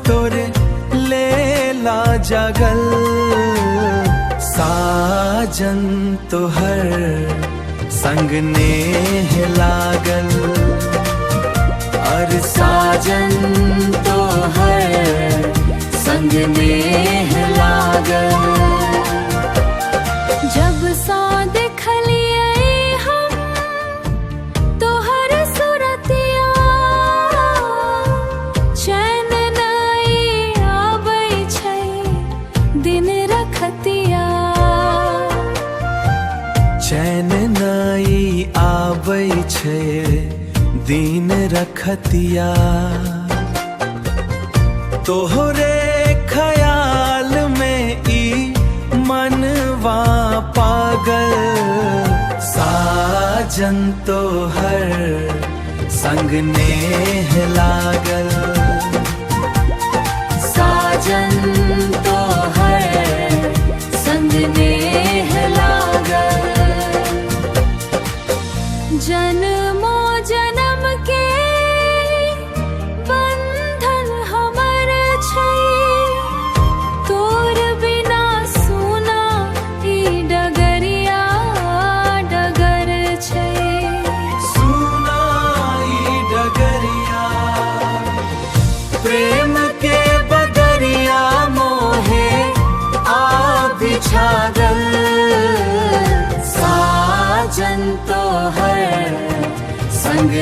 तोरे लेला जगल। साजन तोहर संग नेह लागल, और साजन तोहर संग नेह लागल। जब सा देखलिए हम तोहर सुरतिया, चैन नहीं आबै छै दिन रखतिया। चैन नहीं आबै छै दिन रखतिया। तोहरे ख्याल में ई मनवा पागल। साजन तोहर संग नेह लागल, साजन तोहर संग नेह लागल। जन्मो जन्म के बंधन हमर छै, तोर बिना सुना ई डगरिया डगर छै। सुना ई डगरिया प्रेम के बदरिया मोहे आ बिछागल। साजन तोहर संग